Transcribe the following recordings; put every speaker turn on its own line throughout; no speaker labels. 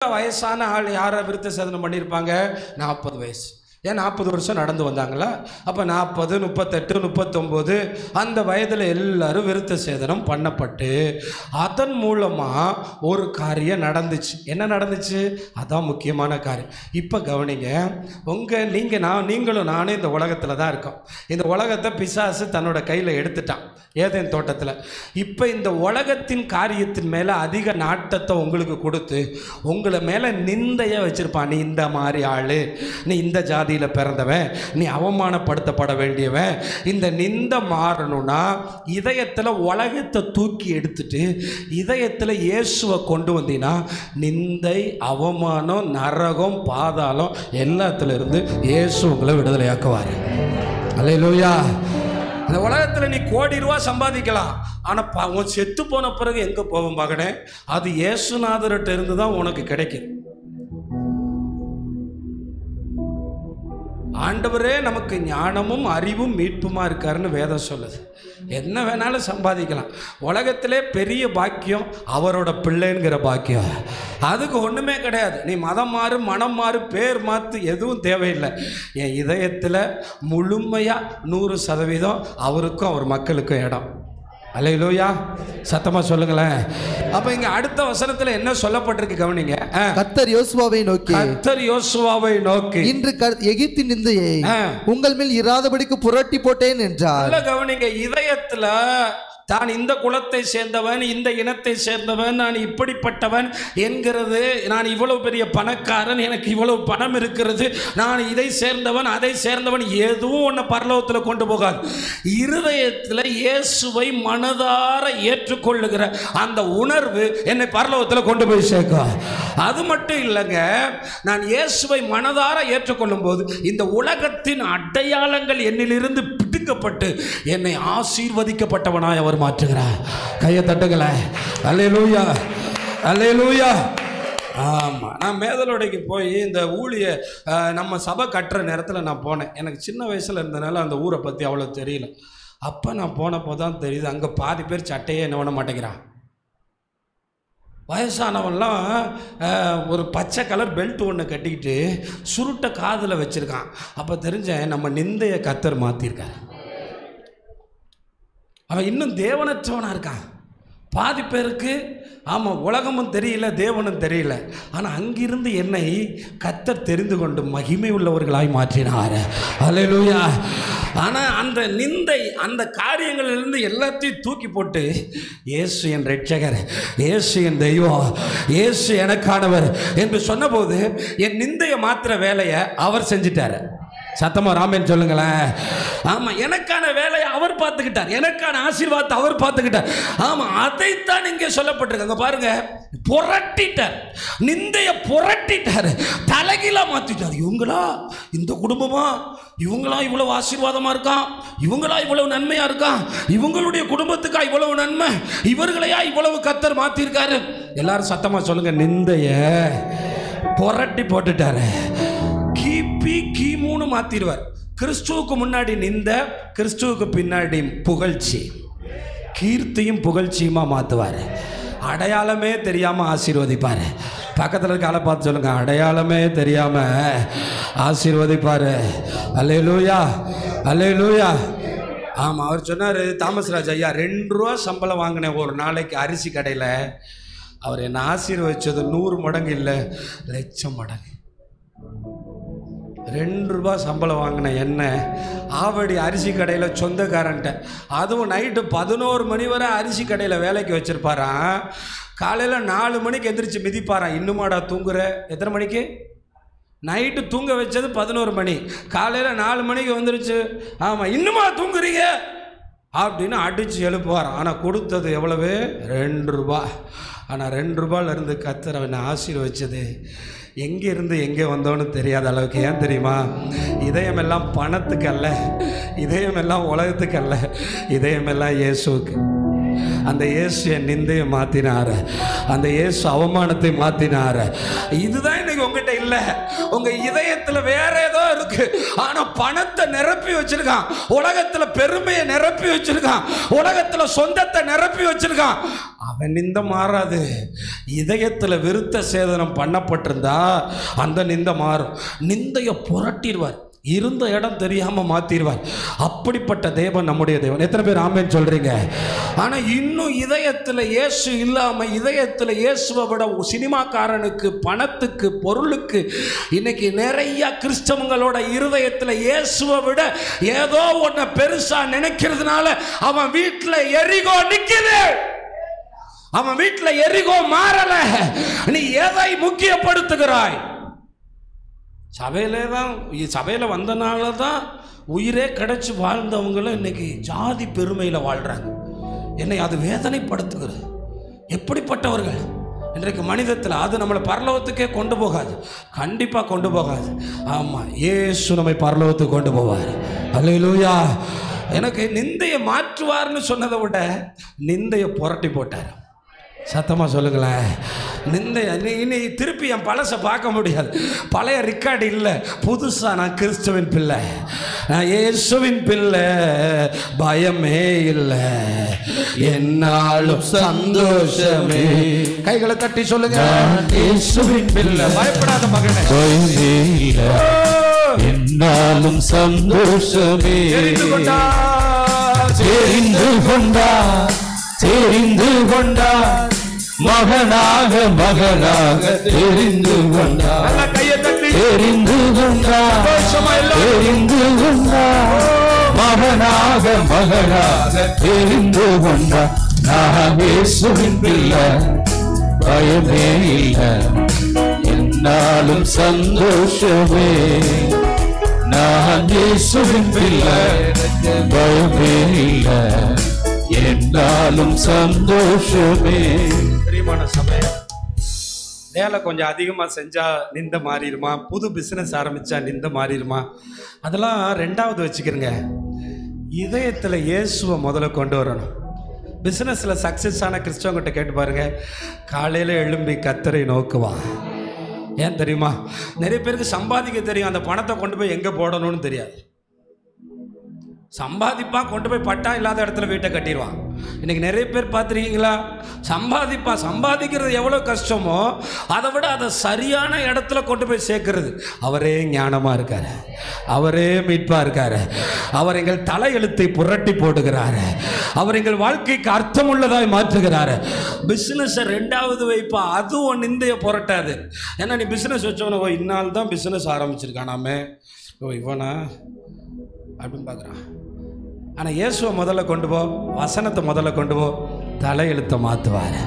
வயசான ஆள் யாரை விருத்த சேதனம் பண்ணியிருப்பாங்க? 40 வயசு. ஏன் 40 வருஷம் நடந்து வந்தாங்களா? அப்போ 40, 38, 39 அந்த வயதில் எல்லாரும் விருத்த சேதனம் பண்ணப்பட்டு அதன் மூலமாக ஒரு காரியம் நடந்துச்சு. என்ன நடந்துச்சு? அதான் முக்கியமான காரியம். இப்போ கவனிங்க, நீங்களும் நானும் இந்த உலகத்தில் தான் இருக்கோம். இந்த உலகத்தை பிசாசு தன்னோட கையில் எடுத்துட்டான் ஏதேன் தோட்டத்தில். இப்போ இந்த உலகத்தின் காரியத்தின் மேலே அதிக நாட்டத்தை உங்களுக்கு கொடுத்து உங்களை மேலே நிந்தைய வச்சிருப்பான். நீ இந்த மாதிரி ஆள், நீ இந்த ஜாதியில் பிறந்தவன், நீ அவமானப்படுத்தப்பட வேண்டியவன். இந்த நிந்தை மாறணும்னா இதயத்தில் உலகத்தை தூக்கி எடுத்துட்டு இதயத்தில் இயேசுவை கொண்டு வந்தீங்கன்னா நிந்தை, அவமானம், நரகம், பாதாளம் எல்லாத்துல இருந்து இயேசு உங்களை விடுதலையாக்குவார். அல்லேலூயா. இந்த உலகத்தில் நீ கோடி ரூபா சம்பாதிக்கலாம், ஆனால் உன் செத்து போன பிறகு எங்கே போவோம் மகனே? அது இயேசுநாதர்கிட்ட இருந்து தான் உனக்கு கிடைக்கும். ஆண்டவரே நமக்கு ஞானமும் அறிவும் மீட்புமா இருக்காருன்னு வேதம் சொல்லுது. என்ன வேணாலும் சம்பாதிக்கலாம். உலகத்திலே பெரிய பாக்கியம் அவரோட பிள்ளைங்கிற பாக்கியம். அதுக்கு ஒன்றுமே கிடையாது. நீ மதம் மாறு, மனம் மாறு, பேர் மாற்று, எதுவும் தேவையில்லை. என் இதயத்தில் முழுமையாக 100% அவருக்கும் அவர் மக்களுக்கும் இடம். அல்லேலூயா. சத்தமா சொல்லுங்களேன். அப்ப இங்க அடுத்த வசனத்துல என்ன சொல்லப்பட்டிருக்கு கவனிங்க.
கர்த்தர் யோசுவாவை நோக்கி இன்று எகிப்தின் நிந்தையை உங்கள் மேல் இராதபடிக்கு புரட்டி போட்டேன் என்றார்.
கவனிங்க, இதயத்துல தான் இந்த குலத்தை சேர்ந்தவன், இந்த இனத்தை சேர்ந்தவன், நான் இப்படிப்பட்டவன் என்கிறது, நான் இவ்வளவு பெரிய பணக்காரன், எனக்கு இவ்வளவு பணம் இருக்கிறது, நான் இதை சேர்ந்தவன் அதை சேர்ந்தவன், எதுவும் ஒன்று பரலோகத்தில் கொண்டு போகாது. இருதயத்தில் இயேசுவை மனதார ஏற்றுக்கொள்ளுகிற அந்த உணர்வு என்னை பரலோகத்தில் கொண்டு போய் சேர்க்கும். அது மட்டும் இல்லைங்க, நான் இயேசுவை மனதார ஏற்றுக்கொள்ளும் போது இந்த உலகத்தின் அடையாளங்கள் என்னிலிருந்து பிடுங்கப்பட்டு என்னை ஆசீர்வதிக்கப்பட்டவனாய் அவர் மாற்றுகிறார். கையை தட்டுங்களேன். அல்லேலூயா, அல்லேலூயா. ஆமாம், நான் மேதலோடைக்கு போய் இந்த நம்ம சபை கட்டுற நேரத்தில் நான் போனேன். எனக்கு சின்ன வயசில் இருந்தனால அந்த ஊரை பற்றி அவ்வளோ தெரியல. அப்போ நான் போனப்போ தான் தெரியுது, அங்கே பாதி பேர் சட்டையே என்ன பண்ண மாட்டேங்கிறான். வயசானவன்லாம் ஒரு பச்சை கலர் பெல்ட் ஒன்று கட்டிக்கிட்டு சுருட்டை காதில் வச்சுருக்கான். அப்போ தெரிஞ்சேன் நம்ம நிந்தையை கர்த்தர் மாற்றிருக்கார். அவன் இன்னும் தேவனற்றவனாக இருக்கான். பாதி பேருக்கு ஆமாம் உலகமும் தெரியல, தேவனும் தெரியல. ஆனால் அங்கிருந்து என்னை கர்த்தர் தெரிந்து கொண்டு மகிமை உள்ளவர்களாய் மாற்றினார். அல்லேலூயா. ஆனால் அந்த நிந்தை, அந்த காரியங்களிலிருந்து எல்லாத்தையும் தூக்கி போட்டு இயேசு என் ரட்சகர், இயேசு என் தெய்வம், இயேசு எனக்கானவர் என்று சொன்னபோது என் நிந்தையை மாற்றுற வேலையை அவர் செஞ்சிட்டார். சத்தமா ராமன் சொல்லுங்களேன். ஆமா, எனக்கான வேலையை அவர் பார்த்துக்கிட்டார், எனக்கான ஆசீர்வாதத்தை அவர் பார்த்துக்கிட்டார். ஆமா, அதைத்தான் இங்கே சொல்லப்பட்டிருக்காங்க பாருங்க. புரட்டிட்டார், நிந்தைய புரட்டிட்டார், தலைகீழா மாத்திட்டார். இவங்களா இந்த குடும்பமா, இவங்களா இவ்வளவு ஆசீர்வாதமா இருக்கான், இவங்களா இவ்வளவு நன்மையா இருக்கான், இவங்களுடைய குடும்பத்துக்கா இவ்வளவு நன்மை, இவர்களையா இவ்வளவு கர்த்தர் மாத்திருக்காரு. எல்லாரும் சத்தமா சொல்லுங்க, நிந்தைய புரட்டி போட்டுட்டாரு. கிமுன்னு மாத்திடுவார். கிறிஸ்துவுக்கு முன்னாடி நிந்த, கிறிஸ்துவுக்கு பின்னாடி புகழ்ச்சி, கீர்த்தியும் புகழ்ச்சியுமா மாற்றுவார். அடையாளமே தெரியாம ஆசீர்வதிப்பார். பக்கத்தில் இருக்க ஆளை பார்த்து சொல்லுங்க, அடையாளமே தெரியாம ஆசீர்வதிப்பார். அல்லேலூயா, அல்லேலூயா. ஆமாம், அவர் சொன்னார், தாமஸ் ராஜ் ஐயா, 2 ரூபா சம்பளம் வாங்கினேன் ஒரு நாளைக்கு அரிசி கடையில். அவர் என்னை ஆசீர்வதிச்சது 100 மடங்கு இல்லை, 1,00,000 மடங்கு. 2 ரூபா சம்பளம் வாங்கின என்ன ஆவடி அரிசி கடையில் சொந்தக்காரன்ட்ட, அதுவும் நைட்டு 11 மணி வரை அரிசி கடையில் வேலைக்கு வச்சுருப்பாரான். காலையில் 4 மணிக்கு எந்திரிச்சு மிதிப்பாரான். இன்னுமாடா தூங்குற? எத்தனை மணிக்கு? நைட்டு தூங்க வச்சது 11 மணி, காலையில் 4 மணிக்கு வந்துருச்சு. ஆமாம், இன்னுமா தூங்குறீங்க அப்படின்னு அடித்து எழுப்புவாரான். ஆனால் கொடுத்தது எவ்வளவு? 2 ரூபா. ஆனால் 2 ரூபாயிலிருந்து கர்த்தர் அவனை ஆசீர்வதிச்சது எங்கேருந்து எங்கே வந்தோன்னு தெரியாத அளவுக்கு. ஏன் தெரியுமா? இதயமெல்லாம் பணத்துக்கு அல்ல, இதயமெல்லாம் உலகத்துக்கு அல்ல, இதயமெல்லாம் இயேசுவுக்கு. அந்த இயேசு என் நிந்தையை மாற்றினார், அந்த இயேசு அவமானத்தை மாற்றினார். இதுதான் இன்னைக்கு உங்ககிட்ட இல்லை. உங்க இதயத்தில் வேற ஏதோ இருக்கு. ஆனா பணத்தை நிரப்பி வச்சிருக்கான், உலகத்தில் பெருமையை நிரப்பி வச்சிருக்கான், உலகத்தில் சொந்தத்தை நிரப்பி வச்சிருக்கான். அவன் நிந்த மாறாது. இதயத்தில் விருத்த சேதனம் பண்ணப்பட்டிருந்தா அந்த நிந்த மாறும். நிந்தையை புரட்டிடுவார், இருந்த இடம் தெரியாம மாத்திடுவார். அப்படிப்பட்ட தேவன் நம்முடைய தேவன். எத்தனை பேர் ஆமென் சொல்றீங்க? ஆனா இன்னும் இதயத்தில் இயேசு இல்லாம, இதயத்தில் இயேசுவை விட சினிமாக்காரனுக்கு, பணத்துக்கு, பொருளுக்கு, இன்னைக்கு நிறைய கிறிஸ்தவங்களோட இருதயத்தில் இயேசுவை விட ஏதோ ஒன்ன பெருசா நினைக்கிறதுனால அவன் வீட்டில் எரிகோ நிக்குது. அவன் வீட்டில் எரிகோ மாறல. நீ எதை முக்கியப்படுத்துகிறாய்? சபையில் வந்தனால தான் உயிரே கிடைச்சி வாழ்ந்தவங்களும் இன்னைக்கு ஜாதி பெருமையில் வாழ்கிறாங்க. என்னை அது வேதனைப்படுத்துகிறது. எப்படிப்பட்டவர்கள் இன்றைக்கு மனிதத்தில். அது நம்மளை பரலோகத்துக்கே கொண்டு போகாது, கண்டிப்பாக கொண்டு போகாது. ஆமாம், இயேசு நம்மை பரலோகத்துக்கு கொண்டு போவார். அல்லேலூயா. எனக்கு நிந்தையை மாற்றுவார்னு சொன்னதை விட நிந்தையை புரட்டி போட்டார். சத்தமாக சொல்லுங்களேன். இனி திருப்பி என் பழசை பார்க்க முடியாது. பழைய ரெக்கார்டு இல்லை, புதுசாக நான் கிறிஸ்துவின் பிள்ளை, நான் இயேசுவின் பிள்ளை, பயமே இல்லை, என்னாலும் சந்தோஷமே. கைகளை தட்டி சொல்லுங்க, இயேசுவின் பிள்ளை, பயப்படாத மகனே, பயமே இல்லை, என்னாலும் சந்தோஷமே. தெரிந்து மகனாக மகனாக தெரிந்து கொண்டார். தெரிந்து கொண்டார், தெரிந்து கொண்டார், மகனாக மகனாக தெரிந்து கொண்டார். நான் இயேசுவின் பிள்ளை, பயமே இல்லை, என்னாலும் சந்தோஷமே. நான் இயேசுவின் பிள்ளை, பயமே இல்லை, என்னாலும் சந்தோஷமே. பிரியமான சபை, வேலை கொஞ்சம் அதிகமாக செஞ்சால் நிந்த மாறிடுமா? புது பிஸ்னஸ் ஆரம்பித்தா நிந்த மாறிடுமா? அதெல்லாம் ரெண்டாவது வச்சுக்கிறங்க. இதயத்தில் இயேசுவை முதல்ல கொண்டு வரணும். பிஸ்னஸில் சக்ஸஸ் ஆன கிறிஸ்தவங்கிட்ட கேட்டு பாருங்க, காலையில் எழும்பி கர்த்தரை நோக்குவான். ஏன் தெரியுமா? நிறைய பேருக்கு சம்பாதிக்க தெரியும், அந்த பணத்தை கொண்டு போய் எங்கே போடணும்னு தெரியாது. சம்பாதிப்பான், கொண்டு போய் பட்டா இல்லாத இடத்துல வீட்டை கட்டிடுவான். இன்னைக்கு நிறைய பேர் பார்த்துருக்கீங்களா? சம்பாதிக்கிறது எவ்வளோ கஷ்டமோ அதை விட அதை சரியான இடத்துல கொண்டு போய் சேர்க்கறது. அவரே ஞானமாக இருக்கார், அவரே மீட்பாக இருக்கார், அவர் எங்கள் தலையெழுத்தை புரட்டி போடுகிறார், அவர் எங்கள் வாழ்க்கைக்கு அர்த்தமுள்ளதாய் மாற்றுகிறார். பிஸ்னஸை ரெண்டாவது வைப்பா, அதுவும் நிந்தைய புரட்டாது. ஏன்னா நீ பிஸ்னஸ் வச்சவன, இன்னால் தான் பிஸ்னஸ் ஆரம்பிச்சிருக்கானாமே, இவனா அப்படின்னு பார்க்குறான். ஆனால் இயேசுவை முதல்ல கொண்டு போ, வசனத்தை முதல்ல கொண்டு போ, தலையெழுத்தை மாற்றுவார்.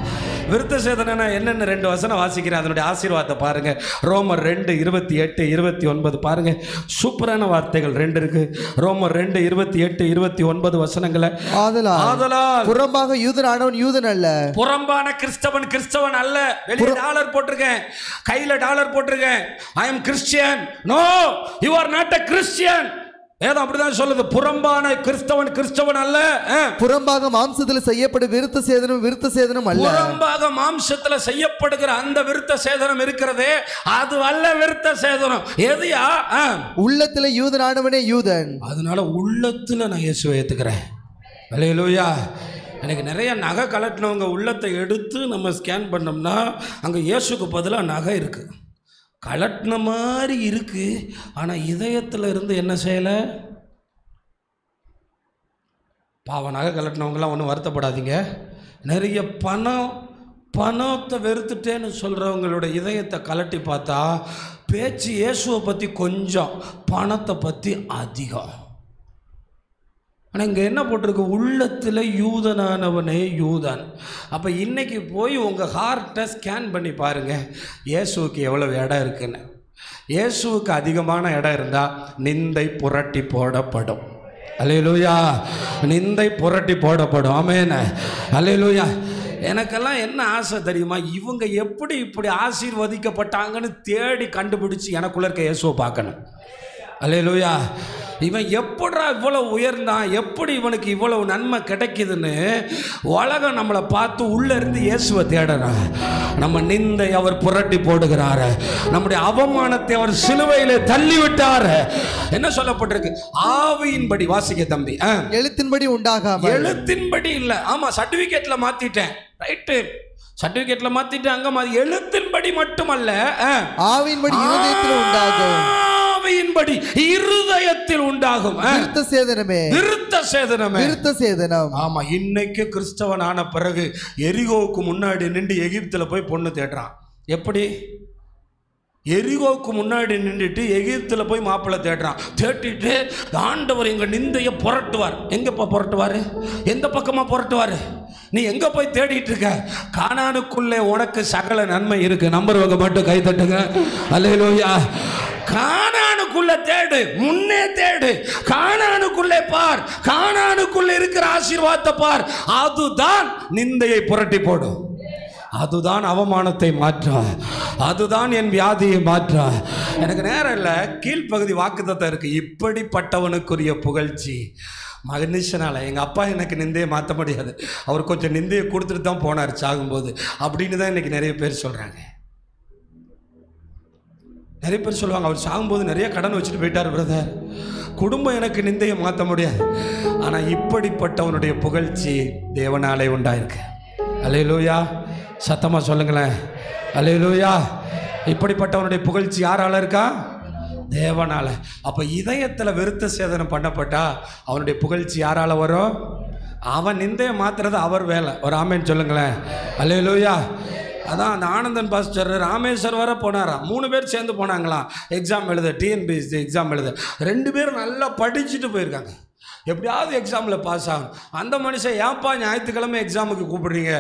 விருத்த சேதனை என்னென்ன 2 வசனம் வாசிக்கிறேன், அதனுடைய ஆசீர்வாதத்தை பாருங்கள். ரோமர் 2:28-29 பாருங்கள். சூப்பரான வார்த்தைகள் 2 இருக்கு. ரோமர் 2:28-29 வசனங்களை. ஆதலால்
புறம்பாக யூதனானவன் யூதன் அல்ல,
புறம்பான கிறிஸ்தவன் கிறிஸ்தவன் அல்ல. வெளியே டாலர் போட்டிருக்கேன், கையில் டாலர் போட்டிருக்கேன். I am Christian. No, you are not a Christian. வேதம் அப்படிதான் சொல்லுது. புறம்பான கிறிஸ்தவன் கிறிஸ்தவன் அல்ல.
புறம்பாக மாம்சத்தில் செய்யப்படும் விருத்த சேதனம் அல்ல.
புறம்பாக மாம்சத்தில் செய்யப்படுகிற அந்த விருத்த சேதனம் இருக்கிறதே, அது அல்ல விருத்த சேதனம். எதையா?
உள்ளத்தில் யூதனானவனே யூதன்.
அதனால உள்ளத்தில் நான் இயேசுவை ஏத்துக்கிறேன். அல்லேலூயா. எனக்கு நிறைய நகை கலட்டினவங்க உள்ளத்தை எடுத்து நம்ம ஸ்கேன் பண்ணோம்னா அங்கே இயேசுக்கு பதிலாக நகை இருக்கு, கலட்டின மாதிரி இருக்கு. ஆனால் இதயத்தில் இருந்து என்ன செய்யலை? பாவனாக கலட்டினவங்களாம் ஒன்றும் வருத்தப்படாதீங்க. நிறைய பணத்தை வெறுத்துட்டேன்னு சொல்கிறவங்களோட இதயத்தை கலட்டி பார்த்தா பேச்சு இயேசுவை பற்றி கொஞ்சம், பணத்தை பற்றி அதிகம். ஆனால் இங்கே என்ன போட்டிருக்கு? உள்ளத்தில் யூதனானவனே யூதன். அப்போ இன்றைக்கி போய் உங்கள் ஹார்ட்டை ஸ்கேன் பண்ணி பாருங்கள், இயேசுவுக்கு எவ்வளோ இடம் இருக்குன்னு. இயேசுவுக்கு அதிகமான இடம் இருந்தால் நிந்தை புரட்டி போடப்படும். அல்லேலூயா. நிந்தை புரட்டி போடப்படும். ஆமென். அல்லேலூயா. எனக்கெல்லாம் என்ன ஆசை தெரியுமா? இவங்க எப்படி இப்படி ஆசீர்வதிக்கப்பட்டாங்கன்னு தேடி கண்டுபிடிச்சி எனக்குள்ள இருக்க இயேசுவை பார்க்கணும். அல்லேலூயா. இவன் எப்படா இவ்வளவு உயர்ந்தான், எப்படி இவனுக்கு இவ்வளவு நன்மை கிடைக்குதுன்னு உலகம் நம்மளை பார்த்து உள்ள இருந்து இயேசுவை தேடுறான். நம்ம நிந்தை அவர் புரட்டி போடுகிறாரு, நம்முடைய அவமானத்தை அவர் சிலுவையிலே தள்ளி விட்டாரு. என்ன சொல்லப்பட்டிருக்கு? ஆவியின்படி. வாசிக்க தம்பி.
எழுத்தின்படி உண்டாகாமல்.
எழுத்தின்படி இல்ல. ஆமா, சர்டிபிகேட்ல மாத்திட்டேன். ரைட்டு, சர்டிபிகேட்ல மாத்திட்டேன். அங்க எழுத்தின்படி மட்டுமல்ல,
ஆவியின்படி இருதயத்தில் உண்டாகும்.
ஆவியின்படி இருதயத்தில் உண்டாகும்.
விருத்த சேதனமே,
விருத்த சேதனமே,
விருத்த சேதனம்.
ஆமா, இன்னைக்கு கிறிஸ்தவன் ஆன பிறகு எரிகோவுக்கு முன்னாடி நின்று எகிப்துல போய் பொண்ணு தேடுறான். எப்படி? எரிகோவுக்கு முன்னாடி நின்றுட்டு எகிப்துல போய் மாப்பிள்ளை தேடுறான். தேட்டிட்டு ஆண்டவர் எங்க நிந்தைய புரட்டுவார். எங்கப்பா புரட்டுவாரு? எந்த பக்கமா புரட்டுவாரு? நீ எங்க போய் தேடிட்டு இருக்க? கானானுக்குள்ளே உனக்கு சகல நன்மை இருக்கு. நம்புறவங்க மட்டும் கை தட்டுங்க. அல்லேலூயா. கானானுக்குள்ள தேடு, முன்னே தேடு, கானானுக்குள்ளே பார், கானானுக்குள்ள இருக்கிற ஆசீர்வாதத்தை பார். அதுதான் நிந்தையை புரட்டி போடும், அதுதான் அவமானத்தை மாற்றும், அதுதான் என் வியாதியை மாற்றும். எனக்கு நேரம் இல்லை, கீழ்ப்பகுதி வாக்குத்தத்தம் இருக்கு. இப்படிப்பட்டவனுக்குரிய புகழ்ச்சி மனுஷனால. எங்கள் அப்பா எனக்கு நிந்தையை மாற்ற முடியாது, அவர் கொஞ்சம் நிந்தையை கொடுத்துட்டு தான் போனார் சாகும்போது, அப்படின்னு தான் இன்னைக்கு நிறைய பேர் சொல்கிறாங்க. நிறைய பேர் சொல்லுவாங்க, அவர் சாகும்போது நிறைய கடன் வச்சுட்டு போயிட்டார் பிரதர், குடும்பம் எனக்கு நிந்தையை மாற்ற முடியாது. ஆனால் இப்படிப்பட்டவனுடைய புகழ்ச்சி தேவனாலே உண்டாயிருக்கு. அல்லேலூயா. சத்தமாக சொல்லுங்களேன், அல்லேலூயா. இப்படிப்பட்டவனுடைய புகழ்ச்சி யாரால இருக்கா? தேவனால. அப்போ இதயத்தில் விருத்த சேதனம் பண்ணப்பட்டா அவனுடைய புகழ்ச்சி யாரால வரும்? அவன் நிந்தையை மாத்துறது அவர் வேலை. ஒரு ஆமேன்னு சொல்லுங்களேன், அல்லேலூயா. அதான் அந்த ஆனந்தன் பாஸ்டர் ராமேஸ்வர் வர போனாராம். 3 பேர் சேர்ந்து போனாங்களாம் எக்ஸாம் எழுத, டிஎன்பிஎஸ்சி எக்ஸாம் எழுத. 2 பேரும் நல்லா படிச்சுட்டு போயிருக்காங்க, எப்படியாவது எக்ஸாமில் பாஸ் ஆகும். அந்த மனுஷன், ஏன்ப்பா ஞாயிற்றுக்கிழமை எக்ஸாமுக்கு கூப்பிடுறீங்க,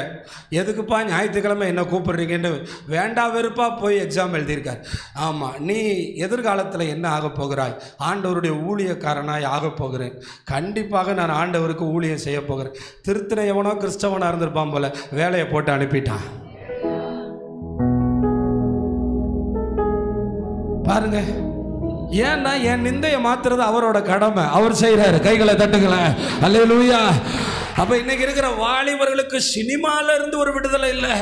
எதுக்குப்பா ஞாயிற்றுக்கிழமை என்ன கூப்பிடுறீங்கன்னு வேண்டா வெறுப்பா போய் எக்ஸாம் எழுதியிருக்கார். ஆமாம், நீ எதிர்காலத்தில் என்ன ஆக போகிறாய்? ஆண்டவருடைய ஊழியக்காரனாய் ஆக போகிறேன், கண்டிப்பாக நான் ஆண்டவருக்கு ஊழியம் செய்ய போகிறேன். திருத்தின எவனோ கிறிஸ்தவனாக இருந்திருப்பான் போல, வேலையை போட்டு அனுப்பிட்டான். பாருங்க, ஏன்னா என் நிந்தையை மாத்துறது அவரோட கடமை, அவர் செய்யறாரு. கைகளை தட்டுங்களேன், அல்லேலூயா. அப்ப இன்னைக்கு இருக்கிற வாலிபர்களுக்கு சினிமால இருந்து ஒரு விடுதலை இல்லை,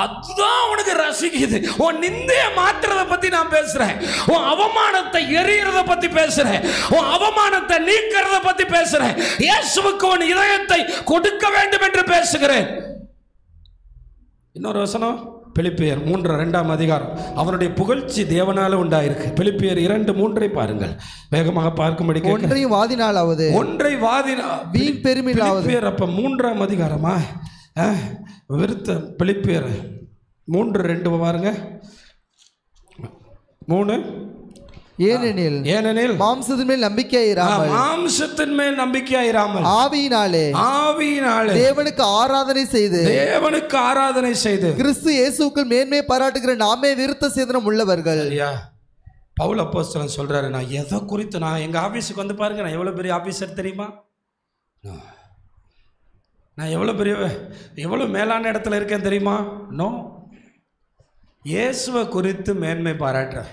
அதுதான் உனக்கு ரசிக்குது. உன் நிந்தையை மாத்துறத பத்தி நான் பேசுறேன், உன் அவமானத்தை எரியறத பத்தி பேசுறேன், உன் அவமானத்தை நீக்கிறத பத்தி பேசுறேன். இயேசுவுக்கு உன் இதயத்தை கொடுக்க வேண்டும் என்று பேசுகிறேன். இன்னொரு வசனம், பிலிப்பியர் 3:2 அவனுடைய புகழ்ச்சி தேவனால உண்டாயிருக்கு. பிலிப்பியர் 2:3 பாருங்கள், வேகமாக பார்க்கும்படி.
ஒன்றை வாதினாலாவது,
ஒன்றை வாதினா
வீண் பெருமையிலாவது.
அப்ப 3 விருத்த. பிலிப்பியர் 3:2 பாருங்க. 3
ஏனெனில் மாம்சத்தின் மேல் நம்பிக்கையாயிராமல்,
மாம்சத்தின் மேல் நம்பிக்கையாயிராமல் ஆவியினாலே
தேவனுக்கு ஆராதனை செய்து கிறிஸ்து இயேசுவுக்குள் மேன்மை பாராட்டுகிற நாமே விருத்த சேதனம் உள்ளவர்கள்.
பவுல் அப்போஸ்தலன் சொல்றாரு, நான் எதை குறித்து, நான் எங்க ஆபீஸுக்கு வந்து பாருங்க, நான் எவ்வளவு பெரிய ஆபீசர் தெரியுமா, நான் எவ்வளவு மேலான இடத்துல இருக்கேன் தெரியுமா? நோ, இயேசுவை குறித்து மேன்மை பாராட்டுறேன்.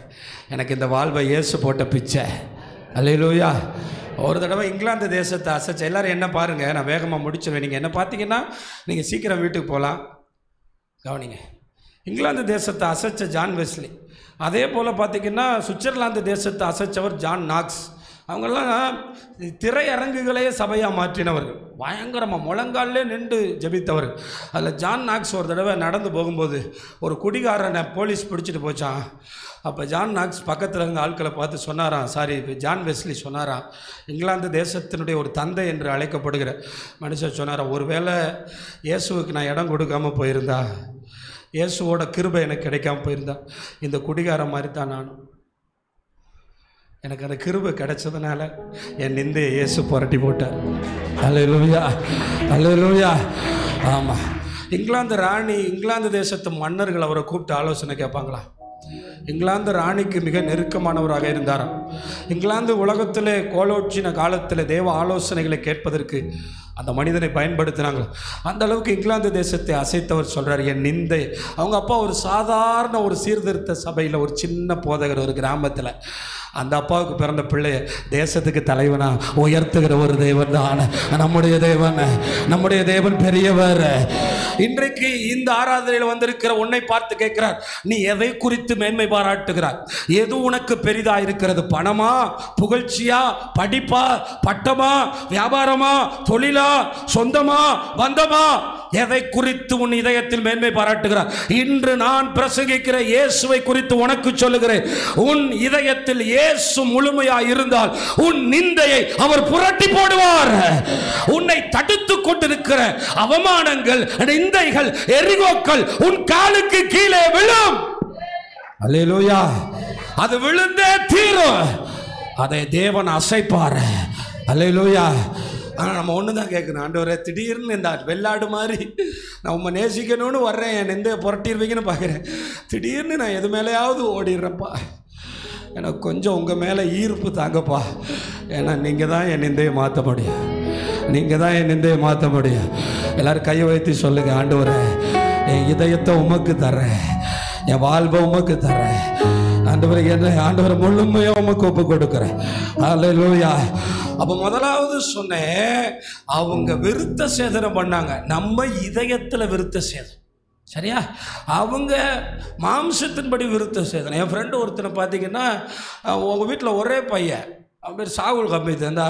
எனக்கு இந்த வாழ்வை இயேசு போட்ட பிச்சை. அல்லேலூயா. ஒரு தடவை இங்கிலாந்து தேசத்தை அசைச்ச, எல்லாரும் என்ன பாருங்கள், நான் வேகமாக முடிச்சிருவேன். நீங்கள் என்ன பார்த்தீங்கன்னா நீங்கள் சீக்கிரம் வீட்டுக்கு போகலாம். கவனிங்க, இங்கிலாந்து தேசத்தை அசைச்ச ஜான் வெஸ்லி, அதே போல் பார்த்தீங்கன்னா சுவிட்சர்லாந்து தேசத்தை அசைச்சவர் ஜான் நாக்ஸ். அவங்கெல்லாம் திரையரங்குகளையே சபையாக மாற்றினவர்கள், பயங்கரமாக முழங்காலே நின்று ஜபித்தவர். அதில் ஜான் நாக்ஸ் ஒரு தடவை நடந்து போகும்போது ஒரு குடிகாரனை போலீஸ் பிடிச்சிட்டு போச்சான். அப்போ ஜான் நாக்ஸ் பக்கத்தில் இருந்த ஆட்களை பார்த்து சொன்னாராம், ஜான் வெஸ்லி சொன்னாராம், இங்கிலாந்து தேசத்தினுடைய ஒரு தந்தை என்று அழைக்கப்படுகிற மனுஷன் சொன்னாராம், ஒருவேளை இயேசுவுக்கு நான் இடம் கொடுக்காம போயிருந்தா, இயேசுவோட கிருபை எனக்கு கிடைக்காம போயிருந்தா, இந்த குடிகாரன் மாதிரி தான் நானும். எனக்கு அந்த கிருபை கிடைச்சதுனால என் நிந்தையை இயேசு புரட்டி போட்டார். அல்லேலூயா, அல்லேலூயா. ஆமாம், இங்கிலாந்து தேசத்து மன்னர்கள் அவரை கூப்பிட்டு ஆலோசனை கேட்பாங்களா? இங்கிலாந்து ராணிக்கு மிக நெருக்கமானவராக இருந்தாராம். இங்கிலாந்து உலகத்திலே கோலோச்சின காலத்தில் தேவ ஆலோசனைகளை கேட்பதற்கு அந்த மனிதனை பயன்படுத்தினாங்க. அந்த அளவுக்கு இங்கிலாந்து தேசத்தை அசைத்தவர் சொல்கிறார், என் நிந்தை. அவங்க அப்பா ஒரு சாதாரண ஒரு சீர்திருத்த சபையில் ஒரு சின்ன போதகர், ஒரு கிராமத்தில். அந்த அப்பாவுக்கு பிறந்த பிள்ளைய தேசத்துக்கு தலைவனா உயர்த்துகிற ஒரு தேவன் தான் நம்முடைய தேவன். நம்முடைய தேவன் பெரியவர். இன்றைக்கு இந்த ஆராதனையில் வந்திருக்கிற உன்னை பார்த்து கேட்கிறார், நீ எதை குறித்து மேன்மை பாராட்டுகிறார்? எது உனக்கு பெரிதா இருக்கிறது? பணமா, புகழ்ச்சியா, படிப்பா, பட்டமா, வியாபாரமா, தொழிலா, சொந்தமா, பந்தமா? எதை குறித்து உன் இதயத்தில் மேன்மை பாராட்டுகிறார்? இன்று நான் பிரசங்கிக்கிற இயேசுவை குறித்து உனக்கு சொல்லுகிறேன். உன் இதயத்தில் இயேசு முழுமையா இருந்தால் உன் நிந்தையை அவர் புரட்டி போடுவார். உன்னை தடுத்து கொண்டிருக்கிற அவமானங்கள், நிந்தைகள், எரிகோக்கள் உன் காலுக்கு கீழே விழும். அல்லேலூயா. அது விழுந்தே தீரும். அதை தேவன் அசைப்பார். அல்லேலூயா. ஆனால் நம்ம ஒன்று தான் கேட்கணும், ஆண்டவரே திடீர்னு இந்த வெள்ளாடு மாதிரி நான் உண்மை நேசிக்கணும்னு வர்றேன், என் நிந்தையை புரட்டிடுவீங்கன்னு பார்க்குறேன். திடீர்னு நான் எது மேலேயாவது ஓடிடுறேன்ப்பா. எனக்கு கொஞ்சம் உங்கள் மேலே ஈர்ப்பு தாங்கப்பா. ஏன்னா நீங்கள் தான் என் நிந்தையை மாற்ற முடியும். நீங்கள் தான் என் நிந்தையை மாற்ற முடியும். எல்லோரும் கையை வைத்து சொல்லுங்க, ஆண்டவரே என் இதயத்தை உமக்கு தர்றேன், என் வாழ்வை உமக்கு தர்றேன். ஆண்டவரை என்ன ஆண்டவரை முழுமையாக உமக்கு ஒப்பு கொடுக்குறேன். அல்லேலூயா. அப்போ முதலாவது சொன்னேன், அவங்க விருத்த சேதனம் பண்ணாங்க. நம்ம இதயத்தில் விருத்த சேதனம், சரியா? அவங்க மாம்சத்தின்படி விருத்த சேதனம். என் ஃப்ரெண்டு ஒருத்தனை பார்த்தீங்கன்னா, உங்கள் வீட்டில் ஒரே பையன், அவன் பேர் சாகுல் கம்பீத். அந்த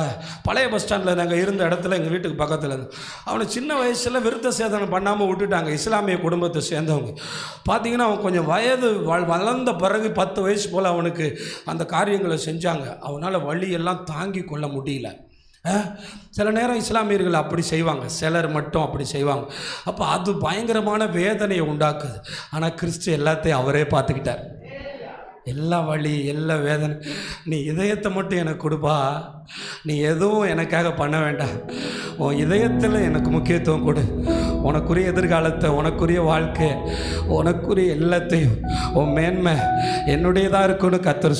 பழைய பஸ் ஸ்டாண்டில் நாங்கள் இருந்த இடத்துல எங்கள் வீட்டுக்கு பக்கத்தில் இருந்து அவனை சின்ன வயசில் விருத்த சேதனம் பண்ணாமல் விட்டுட்டாங்க. இஸ்லாமிய குடும்பத்தை சேர்ந்தவங்க. பார்த்திங்கன்னா அவன் கொஞ்சம் வயது வளர்ந்த பிறகு 10 வயசு போல் அவனுக்கு அந்த காரியங்களை செஞ்சாங்க. அவனால் வழியெல்லாம் தாங்கி கொள்ள முடியல. சில நேரம் இஸ்லாமியர்கள் அப்படி செய்வாங்க, சிலர் மட்டும் அப்படி செய்வாங்க. அப்போ அது பயங்கரமான வேதனையை உண்டாக்குது. ஆனால் கிறிஸ்து எல்லாத்தையும் அவரே பார்த்துக்கிட்டார். எல்லா வலி, எல்லா வேதனை, நீ இதயத்தை மட்டும் எனக்கு கொடுப்பா. நீ எதுவும் எனக்காக பண்ண வேண்டாம். உன் இதயத்தில் எனக்கு முக்கியத்துவம் கொடு. உனக்குரிய எதிர்காலத்தை, உனக்குரிய வாழ்க்கை, உனக்குரிய எல்லாத்தையும், உன் மேன்மை என்னுடையதாக இருக்குன்னு கர்த்தர்